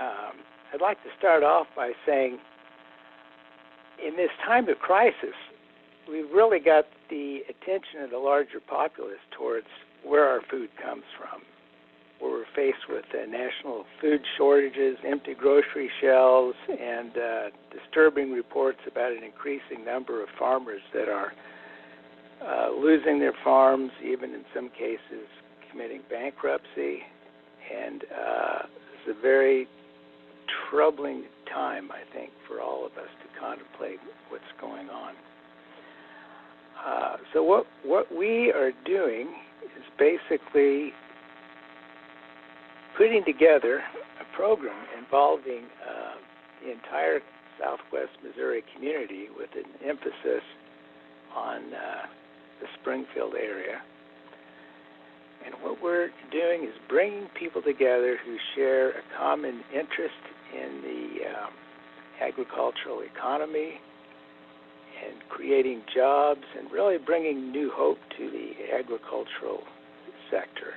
I'd like to start off by saying, in this time of crisis, we've really got the attention of the larger populace towards where our food comes from. Where we're faced with national food shortages, empty grocery shelves, and disturbing reports about an increasing number of farmers that are losing their farms, even in some cases committing bankruptcy. And it's a very troubling time, I think, for all of us to contemplate what's going on. So what we are doing is basically putting together a program involving the entire Southwest Missouri community with an emphasis on the Springfield area. And what we're doing is bringing people together who share a common interest in the agricultural economy and creating jobs and really bringing new hope to the agricultural sector.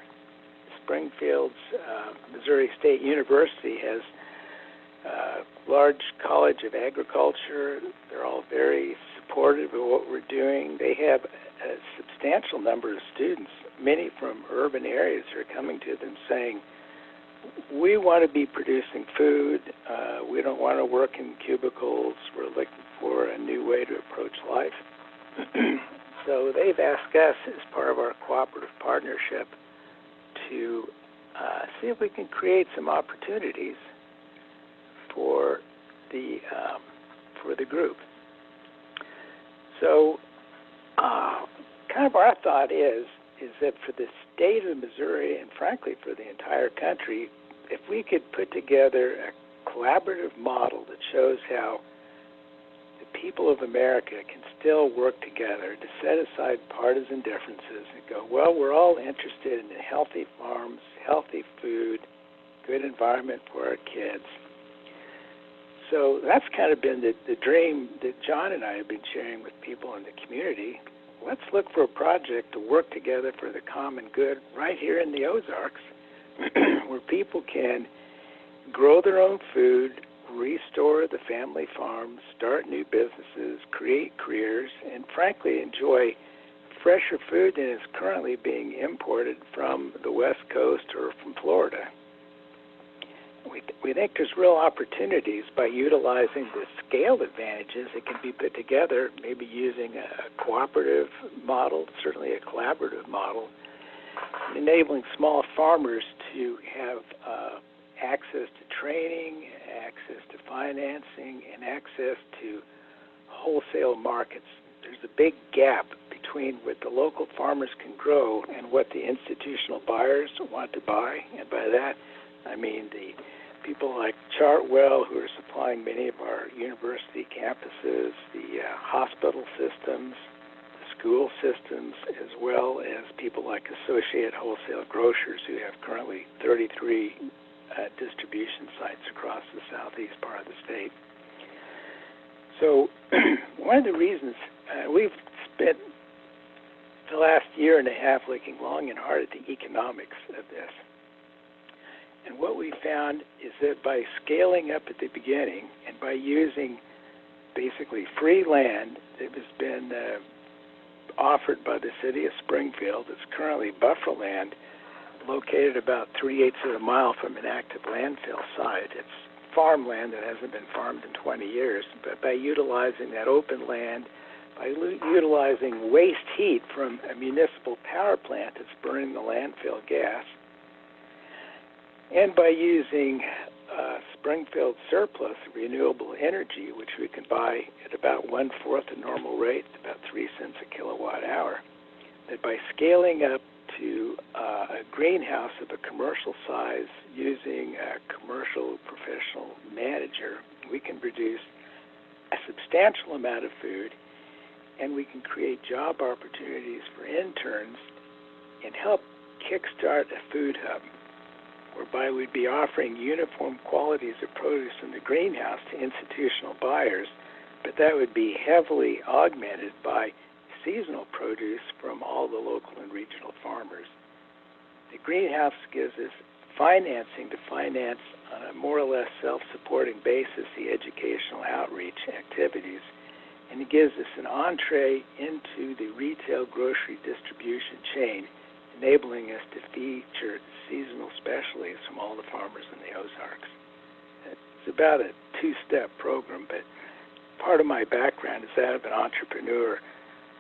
Springfield's Missouri State University has a large college of agriculture. They're all very supportive of what we're doing. They have a substantial number of students, many from urban areas, who are coming to them saying, we want to be producing food. We don't want to work in cubicles. We're looking for a new way to approach life. So they've asked us, as part of our cooperative partnership, to see if we can create some opportunities for the group. So kind of our thought is that for the state of Missouri, and frankly for the entire country, if we could put together a collaborative model that shows how the people of America can still work together to set aside partisan differences and go, well, we're all interested in healthy farms, healthy food, good environment for our kids. So that's kind of been the dream that John and I have been sharing with people in the community. Let's look for a project to work together for the common good right here in the Ozarks, where people can grow their own food, restore the family farms, start new businesses, create careers, and frankly enjoy fresher food than is currently being imported from the West Coast or from Florida. We think there's real opportunities by utilizing the scale advantages that can be put together, maybe using a cooperative model, certainly a collaborative model, enabling small farmers to have access to training, access to financing, and access to wholesale markets. There's a big gap between what the local farmers can grow and what the institutional buyers want to buy. And by that, I mean the people like Chartwell, who are supplying many of our university campuses, the hospital systems, the school systems, as well as people like Associated Wholesale Grocers, who have currently 33 distribution sites across the southeast part of the state. So one of the reasons we've spent the last year and a half looking long and hard at the economics of this. And what we found is that by scaling up at the beginning and by using basically free land that has been offered by the city of Springfield, it's currently buffer land located about 3/8 of a mile from an active landfill site. It's farmland that hasn't been farmed in 20 years, but by utilizing that open land, by utilizing waste heat from a municipal power plant that's burning the landfill gas, and by using Springfield surplus renewable energy, which we can buy at about 1/4 the normal rate, about 3 cents a kilowatt hour, that by scaling up to a greenhouse of a commercial size using a commercial professional manager, we can produce a substantial amount of food, and we can create job opportunities for interns and help kickstart a food hub, whereby we'd be offering uniform qualities of produce in the greenhouse to institutional buyers, but that would be heavily augmented by seasonal produce from all the local and regional farmers. The greenhouse gives us financing to finance on a more or less self-supporting basis the educational outreach activities, and it gives us an entree into the retail grocery distribution chain, enabling us to feature seasonal specialties from all the farmers in the Ozarks. It's about a two-step program, but part of my background is that of an entrepreneur,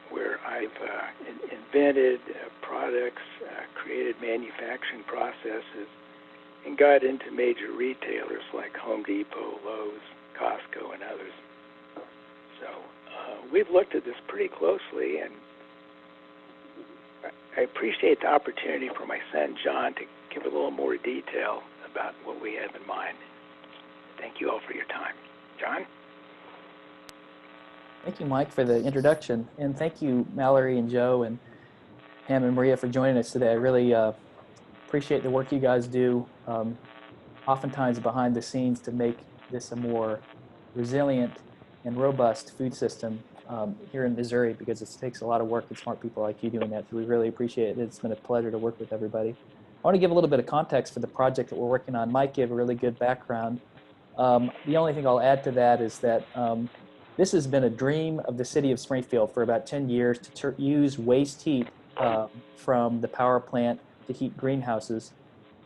where I've invented products, created manufacturing processes, and got into major retailers like Home Depot, Lowe's, Costco, and others. So we've looked at this pretty closely, and I appreciate the opportunity for my son John to give a little more detail about what we have in mind. Thank you all for your time. John? Thank you, Mike, for the introduction. And thank you, Mallory and Joe and Pam and Maria, for joining us today. I really appreciate the work you guys do, oftentimes behind the scenes, to make this a more resilient and robust food system here in Missouri, because it takes a lot of work and smart people like you doing that. So we really appreciate it. It's been a pleasure to work with everybody. I want to give a little bit of context for the project that we're working on. Mike gave a really good background. The only thing I'll add to that is that this has been a dream of the city of Springfield for about 10 years to use waste heat from the power plant to heat greenhouses.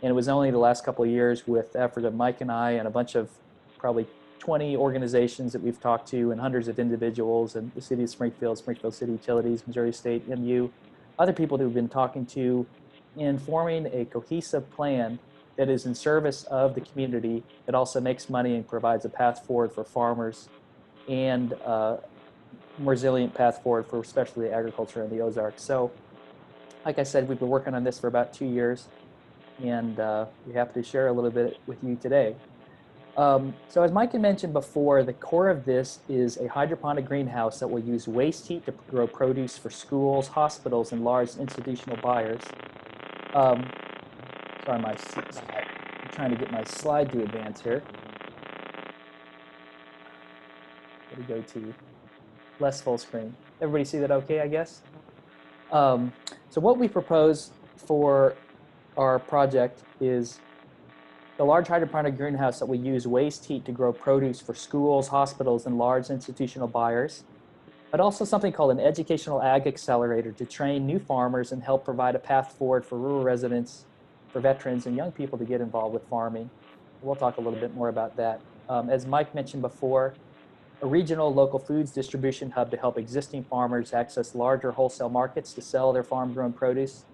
And it was only the last couple of years, with the effort of Mike and I and a bunch of probably 20 organizations that we've talked to, and hundreds of individuals, and the city of Springfield, Springfield City Utilities, Missouri State, MU, other people that we've been talking to, in forming a cohesive plan that is in service of the community, that also makes money and provides a path forward for farmers, and a more resilient path forward for especially agriculture in the Ozarks. So, like I said, we've been working on this for about 2 years, and we're happy to share a little bit with you today. So as Mike had mentioned before, the core of this is a hydroponic greenhouse that will use waste heat to grow produce for schools, hospitals, and large institutional buyers. Sorry, I'm trying to get my slide to advance here. Let me go to less full screen. Everybody see that okay, I guess? So what we propose for our project is the large hydroponic greenhouse that will use waste heat to grow produce for schools, hospitals, and large institutional buyers, but also something called an educational ag accelerator to train new farmers and help provide a path forward for rural residents, for veterans, and young people to get involved with farming. We'll talk a little bit more about that. As Mike mentioned before, a regional local foods distribution hub to help existing farmers access larger wholesale markets to sell their farm-grown produce.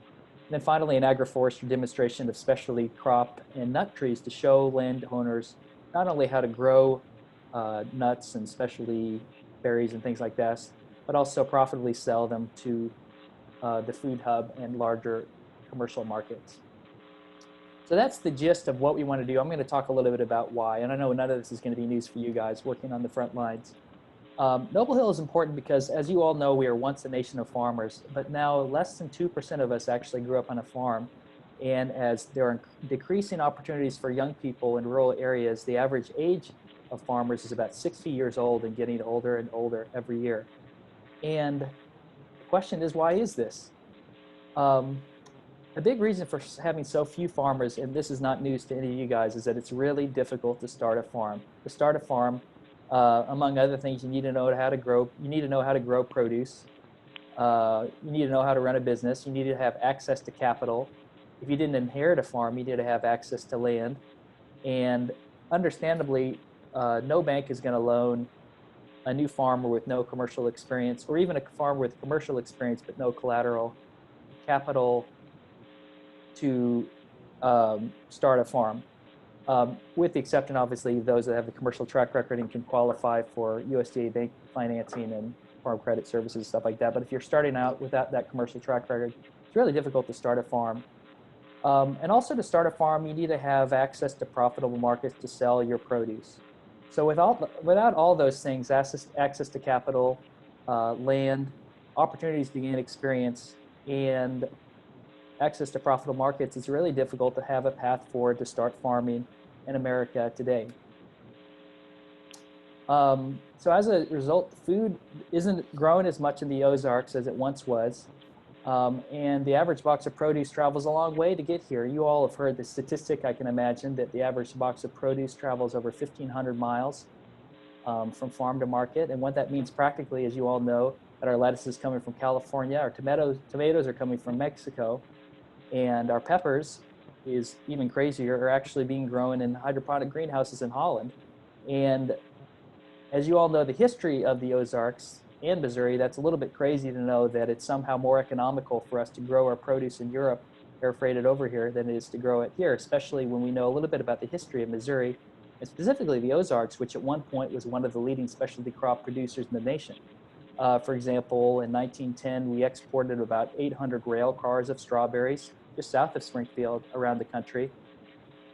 And then finally, an agroforestry demonstration of specialty crop and nut trees to show landowners not only how to grow nuts and specialty berries and things like that, but also profitably sell them to the food hub and larger commercial markets. So that's the gist of what we want to do. I'm going to talk a little bit about why, and I know none of this is going to be news for you guys working on the front lines. Noble Hill is important because, as you all know, we were once a nation of farmers, but now less than 2% of us actually grew up on a farm. And as there are decreasing opportunities for young people in rural areas, the average age of farmers is about 60 years old and getting older and older every year. And the question is, why is this? A big reason for having so few farmers, and this is not news to any of you guys, is that it's really difficult to start a farm. To start a farm, among other things, you need to know how to grow. You need to know how to grow produce. You need to know how to run a business. You need to have access to capital. If you didn't inherit a farm, you need to have access to land. And understandably, no bank is going to loan a new farmer with no commercial experience, or even a farmer with commercial experience but no collateral capital to start a farm, with the exception, obviously, of those that have the commercial track record and can qualify for USDA bank financing and farm credit services, stuff like that. But if you're starting out without that commercial track record, it's really difficult to start a farm. And also, to start a farm, you need to have access to profitable markets to sell your produce. So without all those things, access to capital, land, opportunities to gain experience, and access to profitable markets, it's really difficult to have a path forward to start farming in America today. So as a result, food isn't grown as much in the Ozarks as it once was. And the average box of produce travels a long way to get here. You all have heard the statistic, I can imagine, that the average box of produce travels over 1,500 miles from farm to market. And what that means practically, as you all know, that our lettuce is coming from California, our tomatoes are coming from Mexico, and our peppers is even crazier, are actually being grown in hydroponic greenhouses in Holland. And as you all know, the history of the Ozarks and Missouri, that's a little bit crazy to know that it's somehow more economical for us to grow our produce in Europe, air freighted over here, than it is to grow it here, especially when we know a little bit about the history of Missouri, and specifically the Ozarks, which at one point was one of the leading specialty crop producers in the nation. For example, in 1910, we exported about 800 rail cars of strawberries just south of Springfield around the country.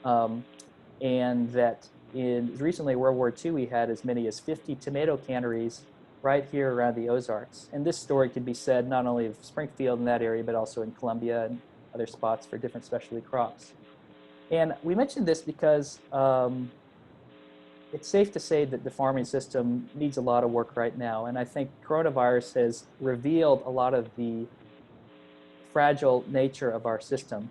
And that in recently World War II, we had as many as 50 tomato canneries right here around the Ozarks. And this story could be said not only of Springfield in that area, but also in Columbia and other spots for different specialty crops. And we mentioned this because it's safe to say that the farming system needs a lot of work right now. And I think coronavirus has revealed a lot of the fragile nature of our system.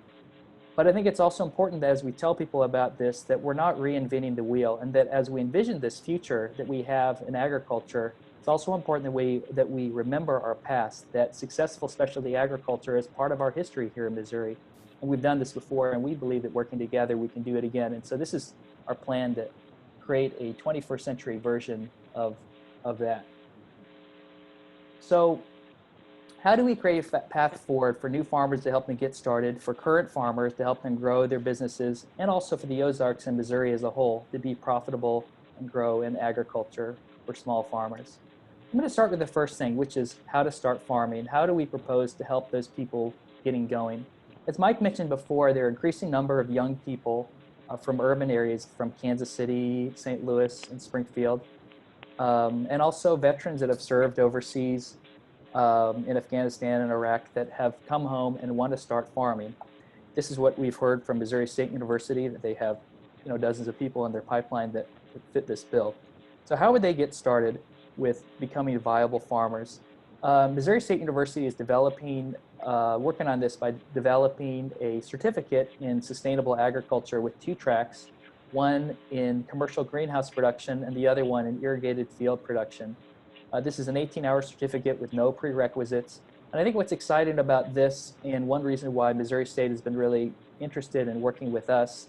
But I think it's also important that as we tell people about this, that we're not reinventing the wheel, and that as we envision this future that we have in agriculture, it's also important that we remember our past, that successful specialty agriculture is part of our history here in Missouri. And we've done this before, and we believe that working together, we can do it again. And so this is our plan to create a 21st century version of that. So how do we create a path forward for new farmers to help them get started, for current farmers to help them grow their businesses, and also for the Ozarks and Missouri as a whole to be profitable and grow in agriculture for small farmers? I'm going to start with the first thing, which is how to start farming. How do we propose to help those people getting going? As Mike mentioned before, there are an increasing number of young people from urban areas, from Kansas City, St. Louis, and Springfield, and also veterans that have served overseas in Afghanistan and Iraq that have come home and want to start farming. This is what we've heard from Missouri State University, that they have dozens of people in their pipeline that fit this bill. So how would they get started with becoming viable farmers? Missouri State University is working on this by developing a certificate in sustainable agriculture with 2 tracks, one in commercial greenhouse production and the other one in irrigated field production. This is an 18-hour certificate with no prerequisites. And I think what's exciting about this, and one reason why Missouri State has been really interested in working with us,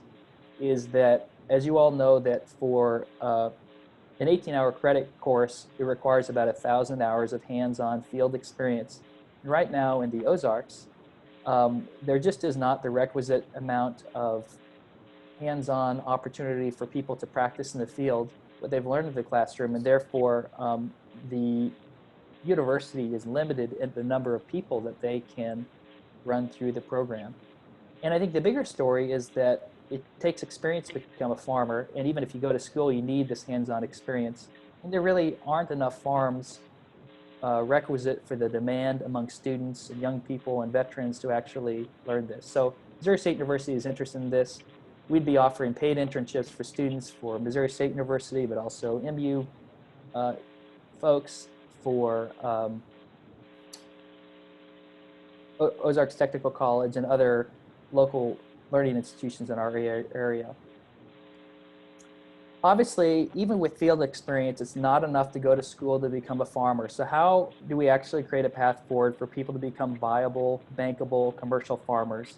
is that, as you all know, that for an 18-hour credit course, it requires about 1,000 hours of hands-on field experience. And right now in the Ozarks, there just is not the requisite amount of hands-on opportunity for people to practice in the field what they've learned in the classroom, and therefore the university is limited in the number of people that they can run through the program. And I think the bigger story is that it takes experience to become a farmer, and even if you go to school, you need this hands-on experience. And there really aren't enough farms requisite for the demand among students and young people and veterans to actually learn this. So Missouri State University is interested in this. We'd be offering paid internships for students for Missouri State University, but also MU folks, for Ozarks Technical College and other local learning institutions in our area. Obviously, even with field experience, it's not enough to go to school to become a farmer. So how do we actually create a path forward for people to become viable, bankable, commercial farmers?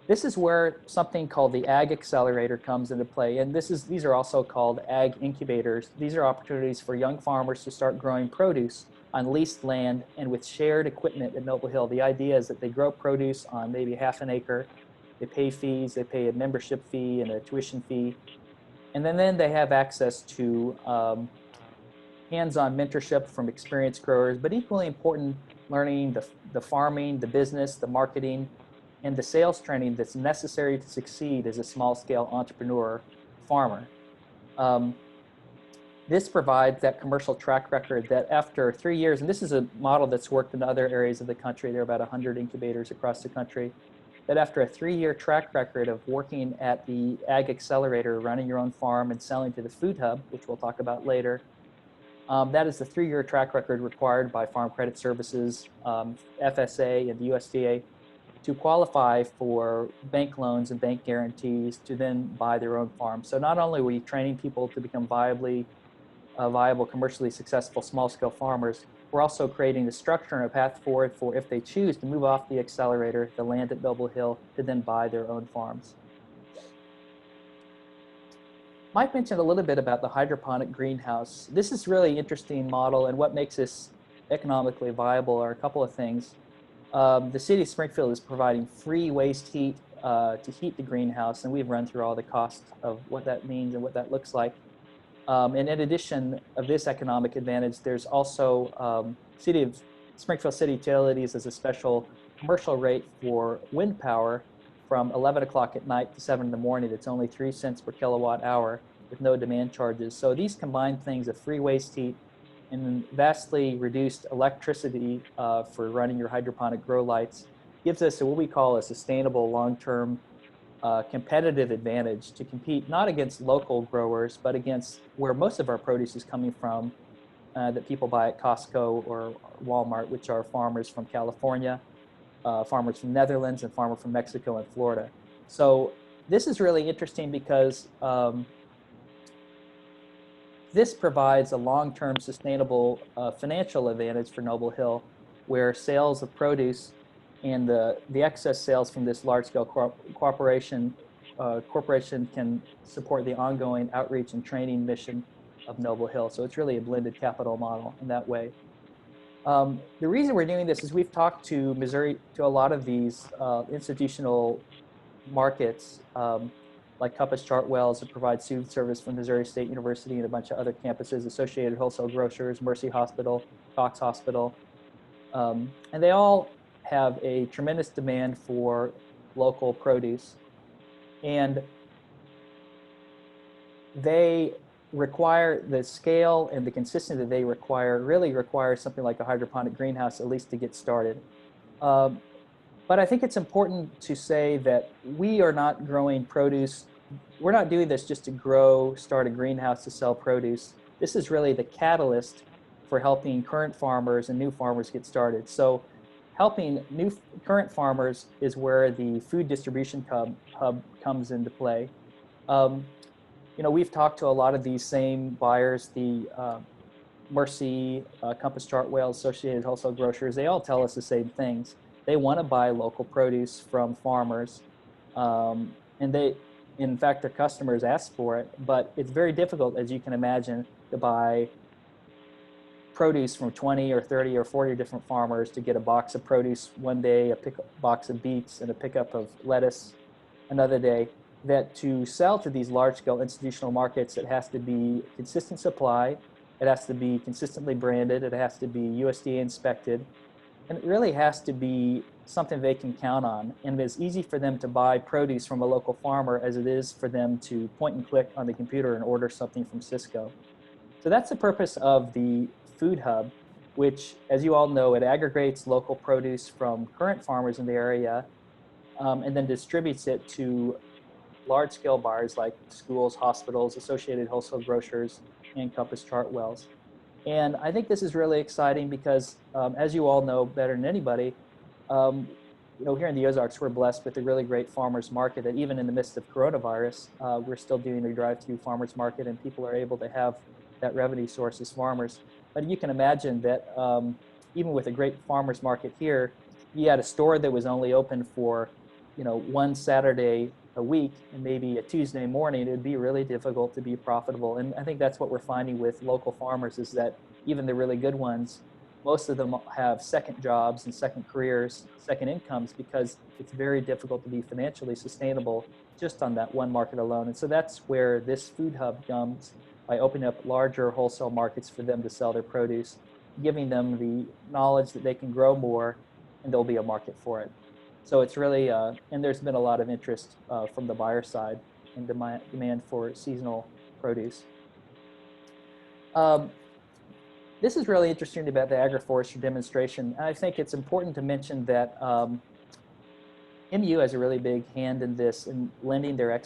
This is where something called the Ag Accelerator comes into play. And these are also called ag incubators. These are opportunities for young farmers to start growing produce on leased land and with shared equipment at Noble Hill. The idea is that they grow produce on maybe half an acre. They pay fees, they pay a membership fee and a tuition fee. And then they have access to hands-on mentorship from experienced growers, but equally important, learning the farming, the business, the marketing, and the sales training that's necessary to succeed as a small-scale entrepreneur farmer. This provides that commercial track record that after 3 years, and this is a model that's worked in other areas of the country, there are about 100 incubators across the country, that after a 3-year track record of working at the Ag Accelerator, running your own farm and selling to the Food Hub, which we'll talk about later, That is the 3-year track record required by Farm Credit Services, FSA, and the USDA to qualify for bank loans and bank guarantees to then buy their own farm. So not only are we training people to become viable, commercially successful small-scale farmers, we're also creating the structure and a path forward for if they choose to move off the accelerator, the land at Noble Hill, to then buy their own farms. Mike mentioned a little bit about the hydroponic greenhouse. This is really interesting model, and what makes this economically viable are a couple of things. The city of Springfield is providing free waste heat to heat the greenhouse, and we've run through all the costs of what that means and what that looks like. And in addition of this economic advantage, there's also City of Springfield City Utilities as a special commercial rate for wind power from 11 o'clock at night to 7 in the morning. It's only 3 cents per kilowatt hour with no demand charges. So these combined things of free waste heat and vastly reduced electricity for running your hydroponic grow lights gives us what we call a sustainable long-term competitive advantage to compete not against local growers, but against where most of our produce is coming from that people buy at Costco or Walmart, which are farmers from California, farmers from Netherlands, and farmers from Mexico and Florida. So this is really interesting because this provides a long-term sustainable financial advantage for Noble Hill, where sales of produce and the excess sales from this large-scale corporation can support the ongoing outreach and training mission of Noble Hill. So it's really a blended capital model in that way. The reason we're doing this is we've talked to a lot of these institutional markets, like Compass Chartwells, that provides food service from Missouri State University and a bunch of other campuses, Associated Wholesale Grocers, Mercy Hospital, Cox Hospital. And they all have a tremendous demand for local produce. And they require the scale and the consistency that they really require something like a hydroponic greenhouse, at least to get started. But I think it's important to say that we are not growing produce. We're not doing this just to start a greenhouse to sell produce. This is really the catalyst for helping current farmers and new farmers get started. So helping current farmers is where the food distribution hub comes into play. We've talked to a lot of these same buyers, the Mercy, Compass Chartwell, Associated Wholesale Grocers. They all tell us the same things. They want to buy local produce from farmers, and in fact, their customers ask for it, but it's very difficult, as you can imagine, to buy produce from 20 or 30 or 40 different farmers to get a box of produce one day, box of beets, and a pickup of lettuce another day. That to sell to these large-scale institutional markets, it has to be consistent supply, it has to be consistently branded, it has to be USDA inspected, and it really has to be something they can count on. And it's easy for them to buy produce from a local farmer as it is for them to point and click on the computer and order something from Cisco. So that's the purpose of the Food Hub, which, as you all know, it aggregates local produce from current farmers in the area and then distributes it to large-scale buyers like schools, hospitals, Associated Wholesale Grocers, and Compass Chartwells. And I think this is really exciting because, as you all know better than anybody, here in the Ozarks, we're blessed with a really great farmers market that even in the midst of coronavirus, we're still doing a drive-through farmers market, and people are able to have that revenue source as farmers. But you can imagine that even with a great farmers market here, you had a store that was only open for, one Saturday a week and maybe a Tuesday morning. It would be really difficult to be profitable. And I think that's what we're finding with local farmers is that even the really good ones, most of them have second jobs and second careers, second incomes, because it's very difficult to be financially sustainable just on that one market alone. And so that's where this food hub comes, by opening up larger wholesale markets for them to sell their produce, giving them the knowledge that they can grow more and there'll be a market for it. So it's really, and there's been a lot of interest from the buyer side and demand for seasonal produce. This is really interesting about the agroforestry demonstration. And I think it's important to mention that MU has a really big hand in this, in lending their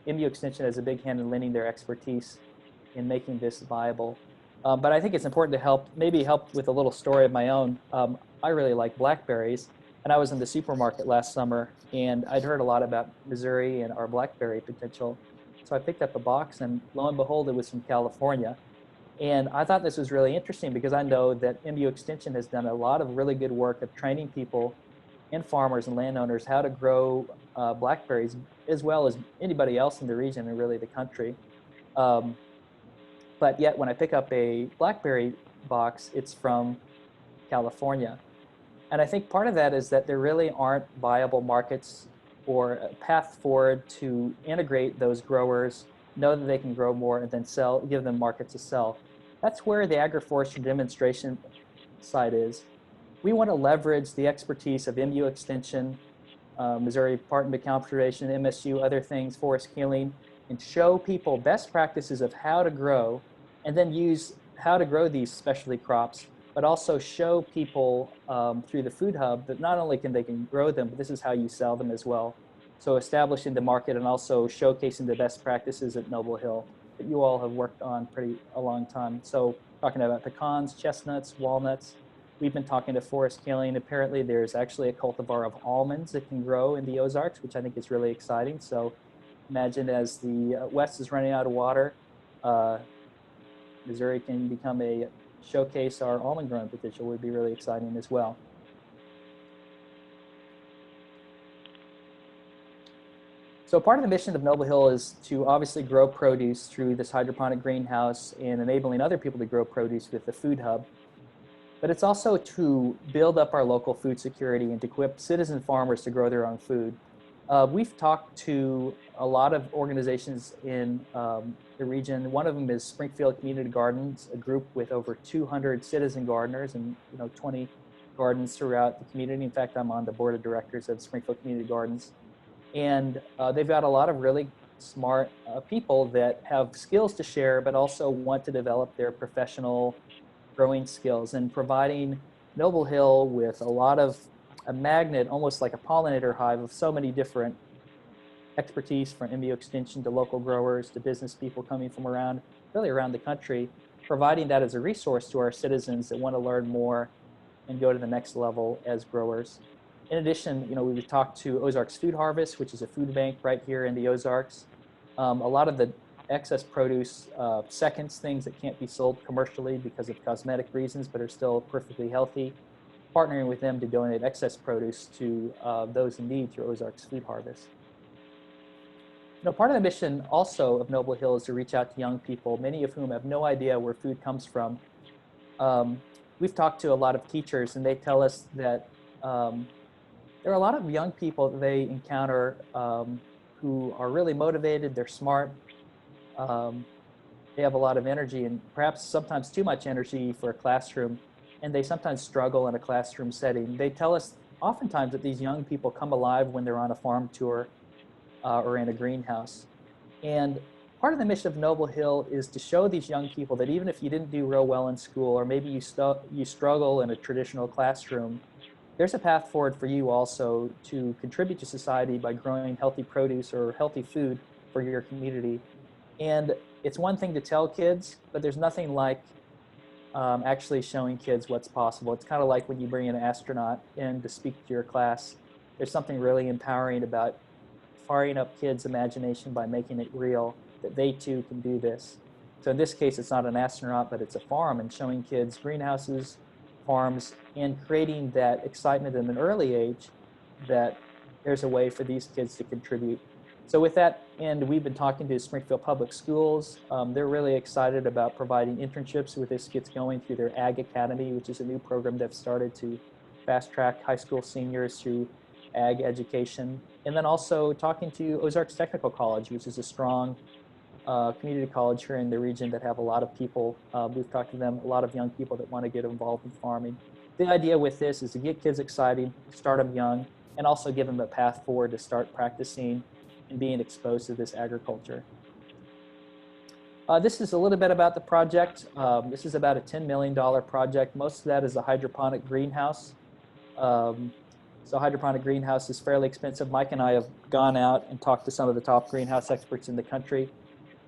MU Extension has a big hand in lending their expertise in making this viable. But I think it's important to maybe help with a little story of my own. I really like blackberries, and I was in the supermarket last summer, and I'd heard a lot about Missouri and our blackberry potential. So I picked up a box, and lo and behold, it was from California. And I thought this was really interesting because I know that MU Extension has done a lot of really good work of training people and farmers and landowners how to grow blackberries, as well as anybody else in the region and really the country. Um, but yet when I pick up a blackberry box, it's from California. And I think part of that is that there really aren't viable markets or a path forward to integrate those growers, know that they can grow more, and then sell, give them markets to sell. That's where the agroforestry demonstration side is. We want to leverage the expertise of MU Extension, Missouri Park and Bound Conservation, MSU, other things, forest healing, and show people best practices of how to grow, and then use how to grow these specialty crops, but also show people through the food hub that not only can they grow them, but this is how you sell them as well. So establishing the market and also showcasing the best practices at Noble Hill that you all have worked on a long time. So talking about pecans, chestnuts, walnuts. We've been talking to forest healing. Apparently there's actually a cultivar of almonds that can grow in the Ozarks, which I think is really exciting. So imagine as the West is running out of water, Missouri can become a showcase our almond growing potential would be really exciting as well. So part of the mission of Noble Hill is to obviously grow produce through this hydroponic greenhouse and enabling other people to grow produce with the food hub. But it's also to build up our local food security and to equip citizen farmers to grow their own food. We've talked to a lot of organizations in the region. One of them is Springfield Community Gardens, a group with over 200 citizen gardeners and 20 gardens throughout the community. In fact, I'm on the board of directors of Springfield Community Gardens. And they've got a lot of really smart people that have skills to share, but also want to develop their professional growing skills, and providing Noble Hill with a magnet, almost like a pollinator hive of so many different expertise from MU Extension to local growers to business people coming from really around the country, providing that as a resource to our citizens that want to learn more and go to the next level as growers. In addition, we've talked to Ozarks Food Harvest, which is a food bank right here in the Ozarks. A lot of the excess produce seconds things that can't be sold commercially because of cosmetic reasons, but are still perfectly healthy, partnering with them to donate excess produce to those in need through Ozarks Food Harvest. Part of the mission also of Noble Hill is to reach out to young people, many of whom have no idea where food comes from. We've talked to a lot of teachers, and they tell us that there are a lot of young people that they encounter who are really motivated, they're smart, they have a lot of energy, and perhaps sometimes too much energy for a classroom, and they sometimes struggle in a classroom setting. They tell us oftentimes that these young people come alive when they're on a farm tour or in a greenhouse. And part of the mission of Noble Hill is to show these young people that even if you didn't do real well in school, or maybe you struggle in a traditional classroom, there's a path forward for you also to contribute to society by growing healthy produce or healthy food for your community. And it's one thing to tell kids, but there's nothing like actually showing kids what's possible. It's kind of like when you bring an astronaut in to speak to your class. There's something really empowering about firing up kids' imagination by making it real, that they too can do this. So in this case, it's not an astronaut, but it's a farm, and showing kids greenhouses, farms, and creating that excitement at an early age that there's a way for these kids to contribute. So with that end, we've been talking to Springfield Public Schools. They're really excited about providing internships with this gets going through their Ag Academy, which is a new program they've started to fast track high school seniors through ag education. And then also talking to Ozarks Technical College, which is a strong community college here in the region that have a lot of people. We've talked to them, a lot of young people that want to get involved in farming. The idea with this is to get kids excited, start them young, and also give them a path forward to start practicing and being exposed to this agriculture. This is a little bit about the project. This is about a $10 million project. Most of that is a hydroponic greenhouse. So hydroponic greenhouse is fairly expensive. Mike and I have gone out and talked to some of the top greenhouse experts in the country.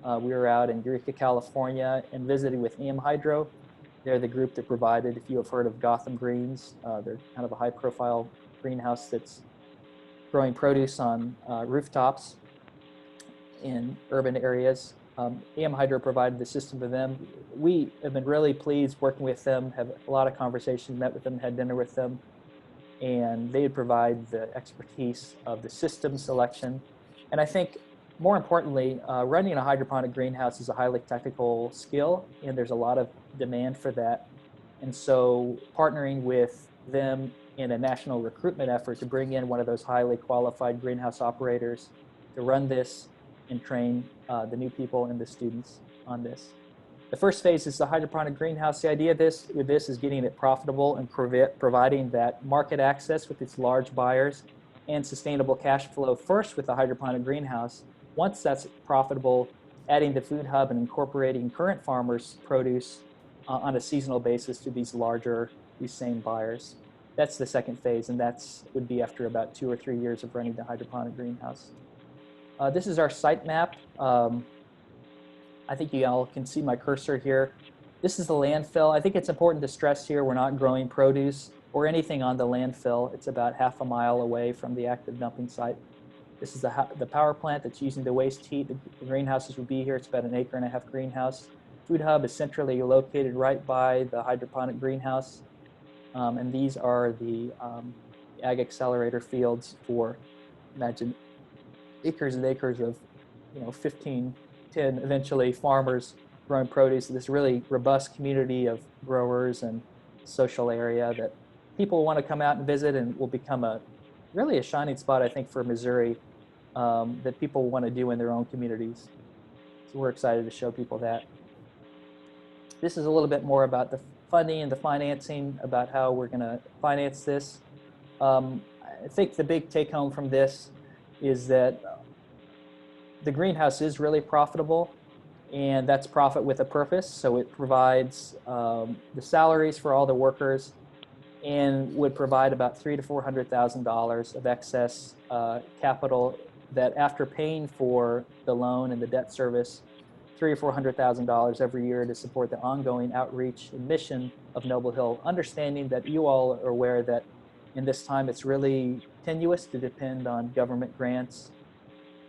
We were out in Eureka, California, and visited with Hydro. They're the group that provided, if you have heard of Gotham Greens, they're kind of a high-profile greenhouse that's growing produce on rooftops in urban areas. Hydro provided the system for them. We have been really pleased working with them, have a lot of conversations, met with them, had dinner with them, and they would provide the expertise of the system selection. And I think more importantly, running a hydroponic greenhouse is a highly technical skill, and there's a lot of demand for that. And so partnering with them in a national recruitment effort to bring in one of those highly qualified greenhouse operators to run this and train the new people and the students on this. The first phase is the hydroponic greenhouse. The idea with this is getting it profitable and providing that market access with its large buyers and sustainable cash flow first with the hydroponic greenhouse. Once that's profitable, adding the food hub and incorporating current farmers' produce on a seasonal basis to these same buyers. That's the second phase, and would be after about 2 or 3 years of running the hydroponic greenhouse. This is our site map. I think you all can see my cursor here. This is the landfill. I think it's important to stress here we're not growing produce or anything on the landfill. It's about half a mile away from the active dumping site. This is the power plant that's using the waste heat. The greenhouses would be here. It's about an 1.5 acre greenhouse. Food hub is centrally located right by the hydroponic greenhouse. And these are the ag accelerator fields for, imagine, acres and acres of, 15, 10, eventually farmers growing produce. This really robust community of growers and social area that people want to come out and visit, and will become really a shining spot, I think, for Missouri that people want to do in their own communities. So we're excited to show people that. This is a little bit more about the funding and the financing, about how we're going to finance this. I think the big take home from this is that the greenhouse is really profitable, and that's profit with a purpose. So it provides the salaries for all the workers and would provide about $300,000 to $400,000 of excess capital that, after paying for the loan and the debt service, $300,000 or $400,000 every year to support the ongoing outreach and mission of Noble Hill, understanding that you all are aware that in this time it's really tenuous to depend on government grants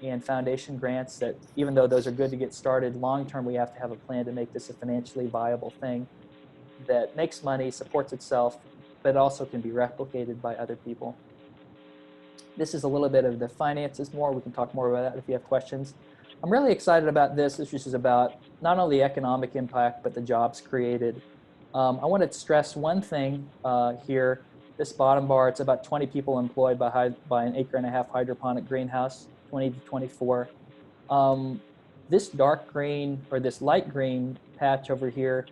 and foundation grants, that even though those are good to get started, long term we have to have a plan to make this a financially viable thing that makes money, supports itself, but also can be replicated by other people. This is a little bit of the finances more. We can talk more about that if you have questions. I'm really excited about this. This is about not only the economic impact, but the jobs created. I want to stress one thing here. This bottom bar, it's about 20 people employed by an 1.5 acre hydroponic greenhouse, 20 to 24. This dark green, or this light green patch over here,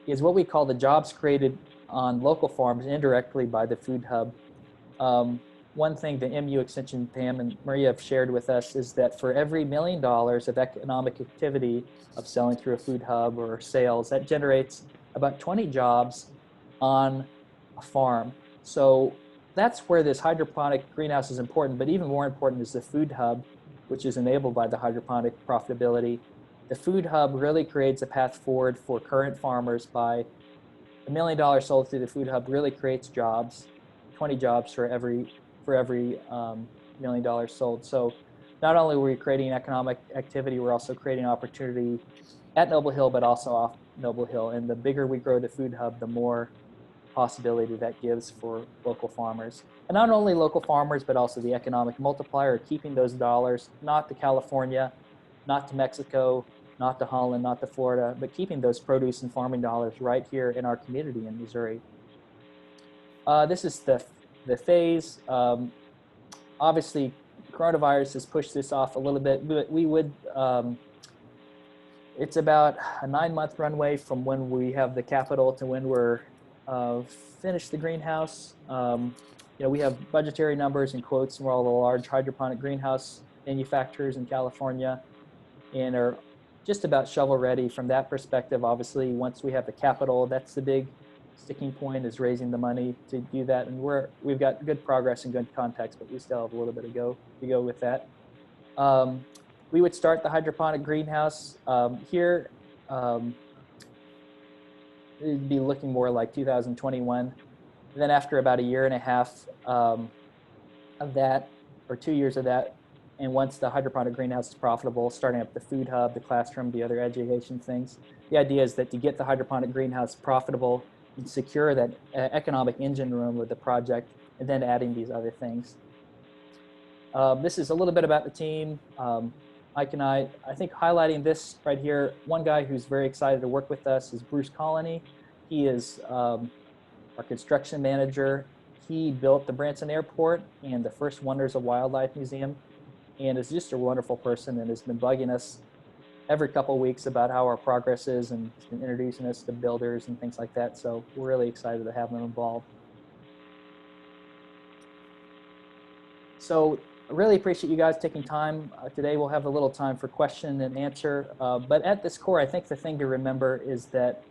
is what we call the jobs created on local farms indirectly by the food hub. One thing the MU Extension Pam and Maria have shared with us is that for every $1 million of economic activity of selling through a food hub or sales, that generates about 20 jobs on a farm. So that's where this hydroponic greenhouse is important, but even more important is the food hub, which is enabled by the hydroponic profitability. The food hub really creates a path forward for current farmers. By $1 million sold through the food hub really creates jobs, 20 jobs for every $1 million sold. So not only are we creating economic activity, we're also creating opportunity at Noble Hill, but also off Noble Hill. And the bigger we grow the food hub, the more possibility that gives for local farmers. And not only local farmers, but also the economic multiplier, keeping those dollars not to California, not to Mexico, not to Holland, not to Florida, but keeping those produce and farming dollars right here in our community in Missouri. This is the phase. Obviously, coronavirus has pushed this off a little bit, but we would, it's about a 9-month runway from when we have the capital to when we're finished the greenhouse. We have budgetary numbers and quotes from all the large hydroponic greenhouse manufacturers in California, and are just about shovel ready from that perspective. Obviously, once we have the capital, that's the big sticking point, is raising the money to do that. And we've got good progress and good context, but we still have a little bit to go with that. we would start the hydroponic greenhouse here. It'd be looking more like 2021. And then after about a year and a half of that, or 2 years of that, and once the hydroponic greenhouse is profitable, starting up the food hub, the classroom, the other education things. The idea is that to get the hydroponic greenhouse profitable and secure that economic engine room with the project, and then adding these other things. This is a little bit about the team. Mike and I think highlighting this right here, one guy who's very excited to work with us is Bruce Colony. He is our construction manager. He built the Branson Airport and the first Wonders of Wildlife Museum, and is just a wonderful person and has been bugging us every couple of weeks about how our progress is, and has been introducing us to builders and things like that. So we're really excited to have him involved. So I really appreciate you guys taking time. Today we'll have a little time for question and answer. But at this core, I think the thing to remember is that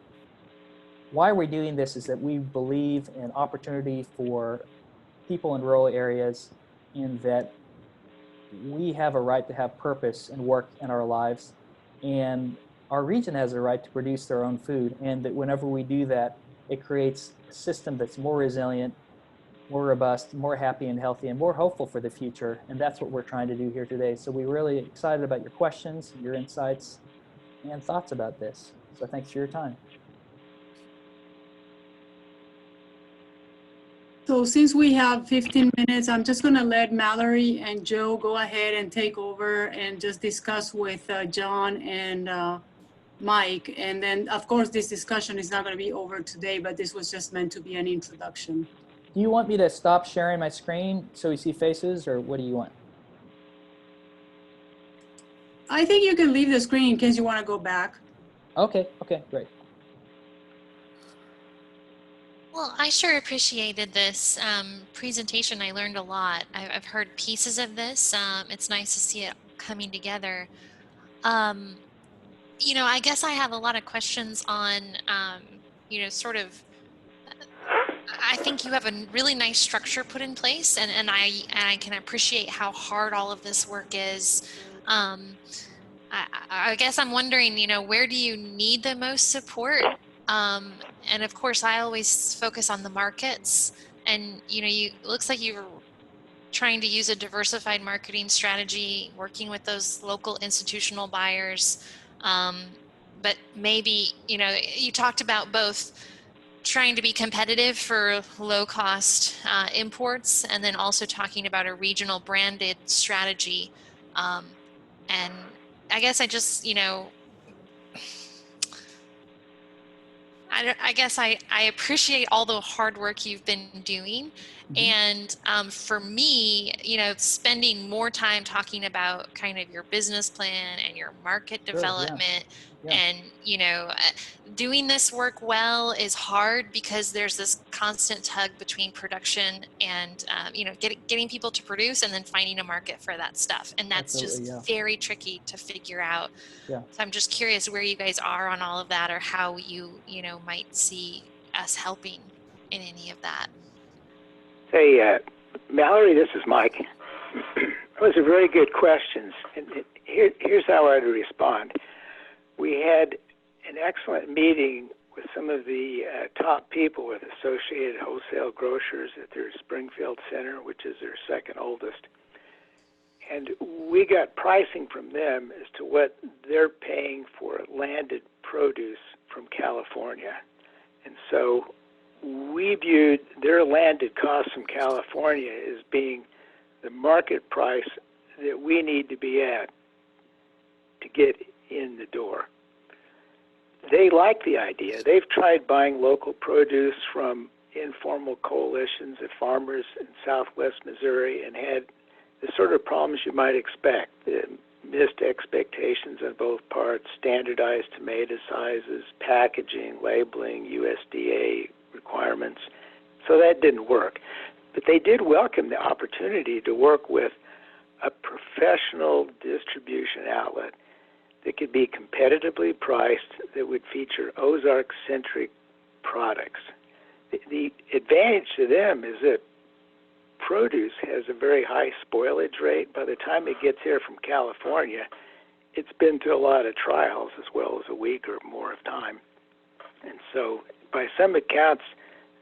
why we're doing this is that we believe in opportunity for people in rural areas, and that we have a right to have purpose and work in our lives. And our region has a right to produce their own food. And that whenever we do that, it creates a system that's more resilient, more robust, more happy and healthy, and more hopeful for the future. And that's what we're trying to do here today. So we're really excited about your questions, your insights, and thoughts about this. So thanks for your time. So since we have 15 minutes, I'm just going to let Mallory and Joe go ahead and take over and just discuss with John and Mike. And then, of course, this discussion is not going to be over today, but this was just meant to be an introduction. Do you want me to stop sharing my screen so we see faces, or what do you want? I think you can leave the screen in case you want to go back. Okay, great. Well, I sure appreciated this presentation. I learned a lot. I've heard pieces of this. It's nice to see it coming together. You know, I guess I have a lot of questions on, you know, sort of, I think you have a really nice structure put in place, and I can appreciate how hard all of this work is. I guess I'm wondering, you know, where do you need the most support? And of course, I always focus on the markets, and you know, it looks like you're trying to use a diversified marketing strategy, working with those local institutional buyers. But maybe, you know, you talked about both trying to be competitive for low cost imports, and then also talking about a regional branded strategy. And I guess I just, you know, I guess I appreciate all the hard work you've been doing. And for me, you know, spending more time talking about kind of your business plan and your market development, and, you know, doing this work well is hard because there's this constant tug between production and, you know, getting people to produce and then finding a market for that stuff. And that's just very tricky to figure out. So I'm just curious where you guys are on all of that, or how you know, might see us helping in any of that. Hey, Mallory, this is Mike. Those are very good questions. And here's how I'd respond. We had an excellent meeting with some of the top people with Associated Wholesale Grocers at their Springfield Center, which is their second oldest. And we got pricing from them as to what they're paying for landed produce from California. And so we viewed their landed costs from California as being the market price that we need to be at to get in the door. They like the idea. They've tried buying local produce from informal coalitions of farmers in southwest Missouri and had the sort of problems you might expect. The missed expectations on both parts, standardized tomato sizes, packaging, labeling, USDA requirements. So that didn't work. But they did welcome the opportunity to work with a professional distribution outlet that could be competitively priced, that would feature Ozark-centric products. The advantage to them is that produce has a very high spoilage rate. By the time it gets here from California, it's been through a lot of trials as well as a week or more of time. And so by some accounts,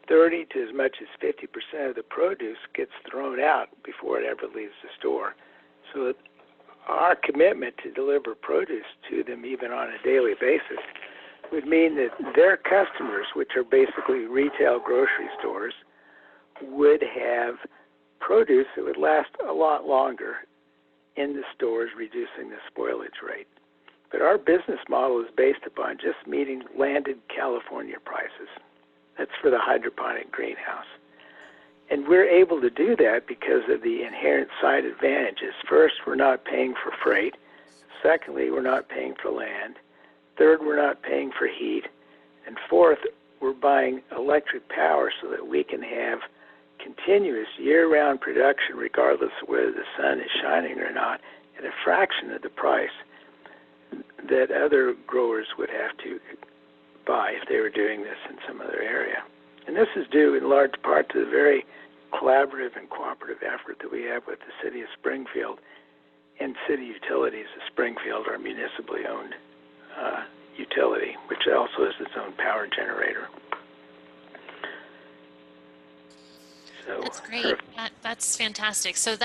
30 to as much as 50% of the produce gets thrown out before it ever leaves the store. So our commitment to deliver produce to them even on a daily basis would mean that their customers, which are basically retail grocery stores, would have produce that would last a lot longer in the stores, reducing the spoilage rate. But our business model is based upon just meeting landed California prices. That's for the hydroponic greenhouse. And we're able to do that because of the inherent side advantages. First, we're not paying for freight. Secondly, we're not paying for land. Third, we're not paying for heat. And fourth, we're buying electric power so that we can have continuous year-round production regardless of whether the sun is shining or not at a fraction of the price that other growers would have to buy if they were doing this in some other area. And this is due in large part to the very collaborative and cooperative effort that we have with the City of Springfield and City Utilities of Springfield, our municipally owned utility, which also has its own power generator. So, that's great. That's fantastic. So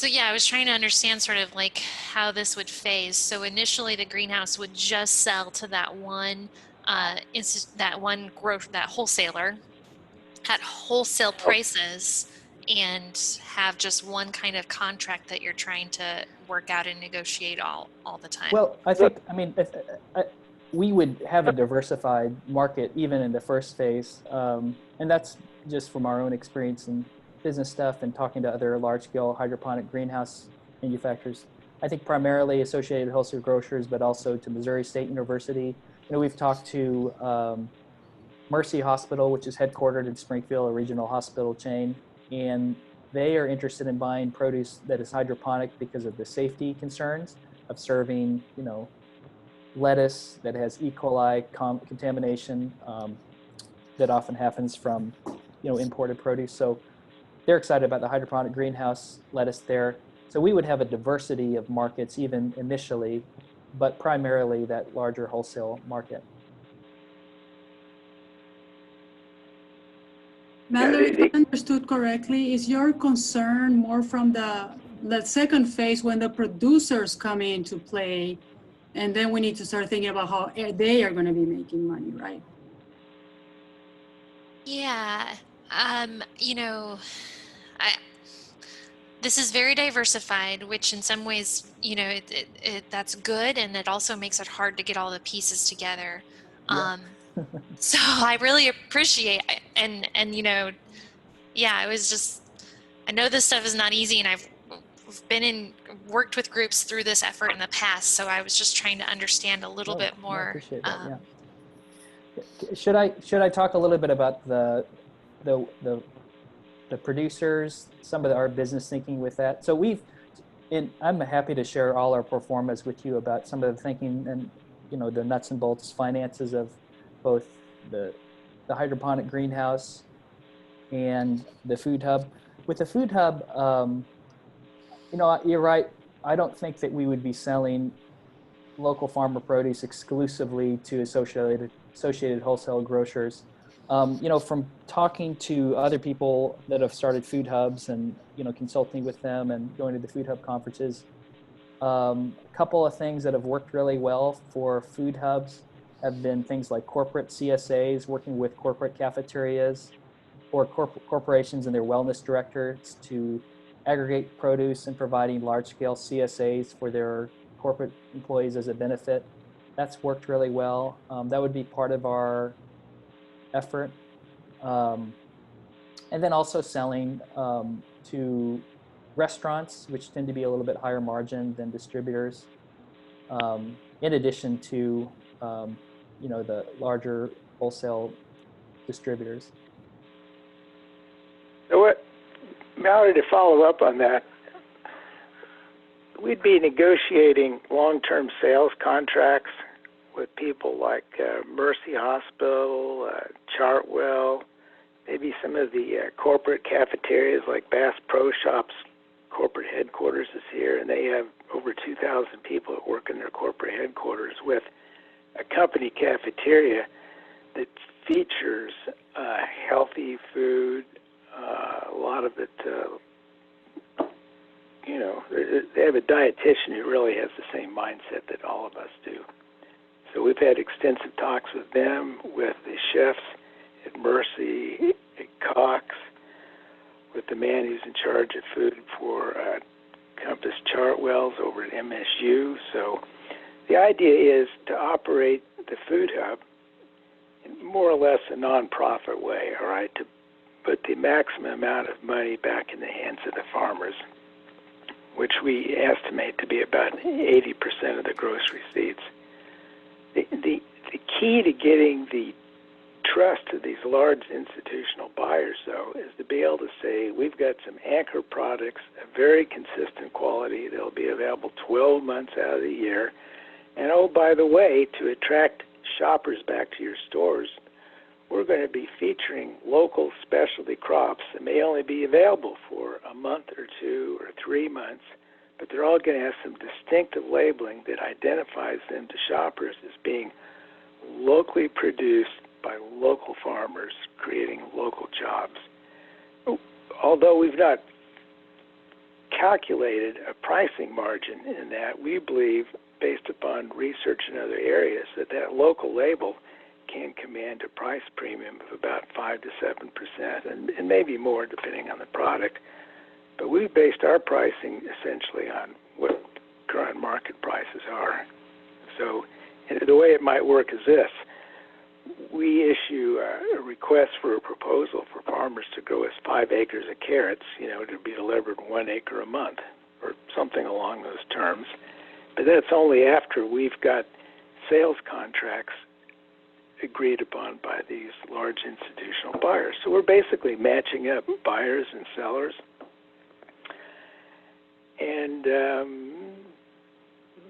yeah, I was trying to understand sort of like how this would phase. So initially the greenhouse would just sell to that one wholesaler at wholesale prices and have just one kind of contract that you're trying to work out and negotiate all the time. Well, I think, I mean, we would have a diversified market even in the first phase. And that's just from our own experience in business stuff and talking to other large-scale hydroponic greenhouse manufacturers. I think primarily Associated Wholesale Grocers, but also to Missouri State University. You know, we've talked to Mercy Hospital, which is headquartered in Springfield, a regional hospital chain, and they are interested in buying produce that is hydroponic because of the safety concerns of serving, you know, lettuce that has E. coli contamination that often happens from, you know, imported produce. So they're excited about the hydroponic greenhouse lettuce there. So we would have a diversity of markets even initially, but primarily that larger wholesale market. Mallory, if I understood correctly, is your concern more from the second phase when the producers come into play, and then we need to start thinking about how they are going to be making money, right? Yeah. You know, this is very diversified, which in some ways, you know, that's good, and it also makes it hard to get all the pieces together. Yeah. So I really appreciate it. And you know, yeah, it was just, I know this stuff is not easy, and I've worked with groups through this effort in the past, so I was just trying to understand a little bit more. I appreciate that, yeah. Should I talk a little bit about the producers, some of our business thinking with that? So I'm happy to share all our Proformas with you about some of the thinking and, you know, the nuts and bolts finances of both the hydroponic greenhouse and the food hub. With the food hub, you know, you're right. I don't think that we would be selling local farmer produce exclusively to associated wholesale grocers. You know, from talking to other people that have started food hubs and, you know, consulting with them and going to the food hub conferences, a couple of things that have worked really well for food hubs have been things like corporate CSAs, working with corporate cafeterias or corporations and their wellness directors to aggregate produce and providing large-scale CSAs for their corporate employees as a benefit. That's worked really well. That would be part of our effort. And then also selling to restaurants, which tend to be a little bit higher margin than distributors, in addition to you know, the larger wholesale distributors. So what, Mallory, to follow up on that, we'd be negotiating long-term sales contracts with people like Mercy Hospital, Chartwell, maybe some of the corporate cafeterias like Bass Pro Shops corporate headquarters is here, and they have over 2,000 people that work in their corporate headquarters with a company cafeteria that features healthy food. A lot of it, they have a dietitian who really has the same mindset that all of us do. So we've had extensive talks with them, with the chefs at Mercy, at Cox, with the man who's in charge of food for Compass Chartwells over at MSU. So the idea is to operate the food hub in more or less a nonprofit way, all right, to put the maximum amount of money back in the hands of the farmers, which we estimate to be about 80% of the gross receipts. The key to getting the trust of these large institutional buyers, though, is to be able to say, we've got some anchor products of very consistent quality. They'll be available 12 months out of the year. And oh, by the way, to attract shoppers back to your stores, we're going to be featuring local specialty crops that may only be available for a month or 2 or 3 months, but they're all going to have some distinctive labeling that identifies them to shoppers as being locally produced by local farmers, creating local jobs. Although we've not calculated a pricing margin in that, we believe, based upon research in other areas, that local label can command a price premium of about 5 to 7%, and maybe more depending on the product. But we've based our pricing essentially on what current market prices are. So the way it might work is this. We issue a request for a proposal for farmers to grow us 5 acres of carrots, to be delivered 1 acre a month or something along those terms. But that's only after we've got sales contracts agreed upon by these large institutional buyers. So we're basically matching up buyers and sellers. And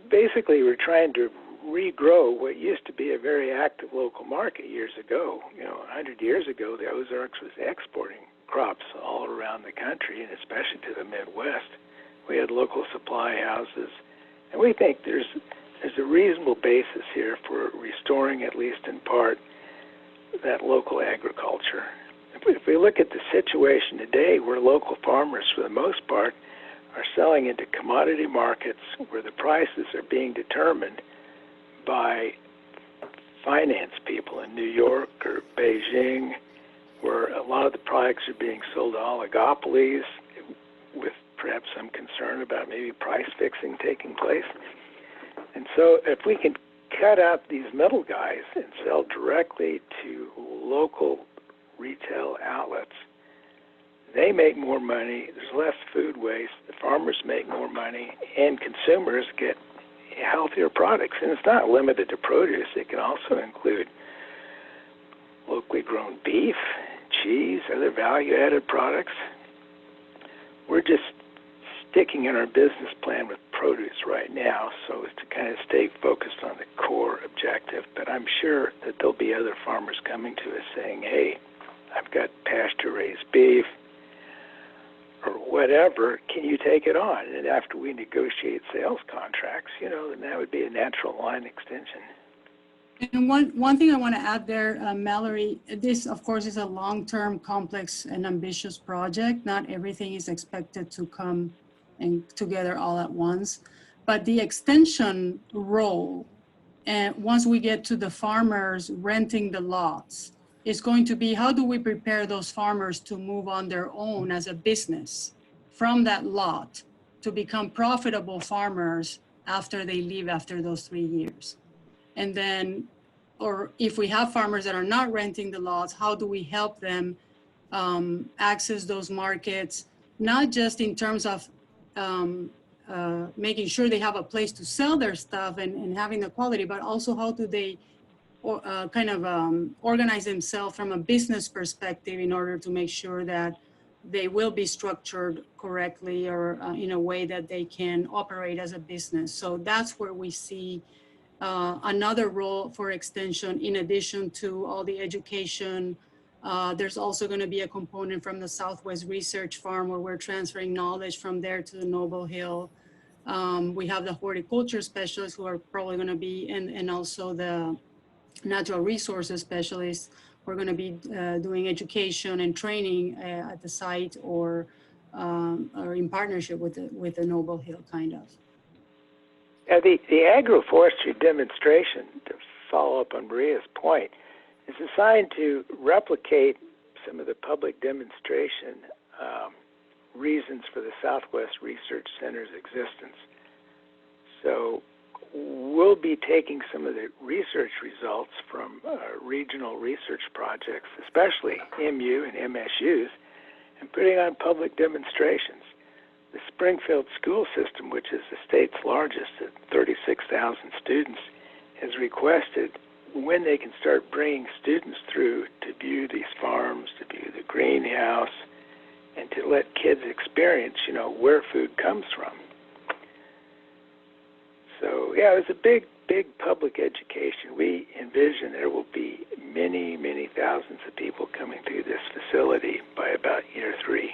basically we're trying to regrow what used to be a very active local market years ago. 100 years ago, the Ozarks was exporting crops all around the country, and especially to the Midwest. We had local supply houses, and we think there's a reasonable basis here for restoring, at least in part, that local agriculture. If we look at the situation today, where local farmers, for the most part, are selling into commodity markets where the prices are being determined by finance people in New York or Beijing, where a lot of the products are being sold to oligopolies with perhaps some concern about maybe price fixing taking place. And so if we can cut out these middle guys and sell directly to local retail outlets, they make more money, there's less food waste, the farmers make more money, and consumers get healthier products. And it's not limited to produce. It can also include locally grown beef, cheese, other value-added products. We're just sticking in our business plan with produce right now so as to kind of stay focused on the core objective. But I'm sure that there'll be other farmers coming to us saying, hey, I've got pasture-raised beef, or whatever, can you take it on? And after we negotiate sales contracts, then that would be a natural line extension. And one thing I want to add there, Mallory, this, of course, is a long-term, complex, and ambitious project. Not everything is expected to come and together all at once. But the extension role, and once we get to the farmers renting the lots, is going to be, how do we prepare those farmers to move on their own as a business from that lot to become profitable farmers after they leave after those 3 years? And then, or if we have farmers that are not renting the lots, how do we help them access those markets, not just in terms of making sure they have a place to sell their stuff and having the quality, but also how do they organize themselves from a business perspective in order to make sure that they will be structured correctly or in a way that they can operate as a business. So that's where we see another role for extension, in addition to all the education There's also going to be a component from the Southwest Research Farm where we're transferring knowledge from there to the Noble Hill. We have the horticulture specialists who are probably going to be, and also the natural resources specialists who are going to be doing education and training at the site or in partnership with the Noble Hill, kind of. Now, the agroforestry demonstration, to follow up on Maria's point, is designed to replicate some of the public demonstration reasons for the Southwest Research Center's existence. So we'll be taking some of the research results from regional research projects, especially MU and MSUs, and putting on public demonstrations. The Springfield school system, which is the state's largest at 36,000 students, has requested when they can start bringing students through to view these farms, to view the greenhouse, and to let kids experience, where food comes from. So, yeah, it was a big public education. We envision there will be many, many thousands of people coming through this facility by about year 3.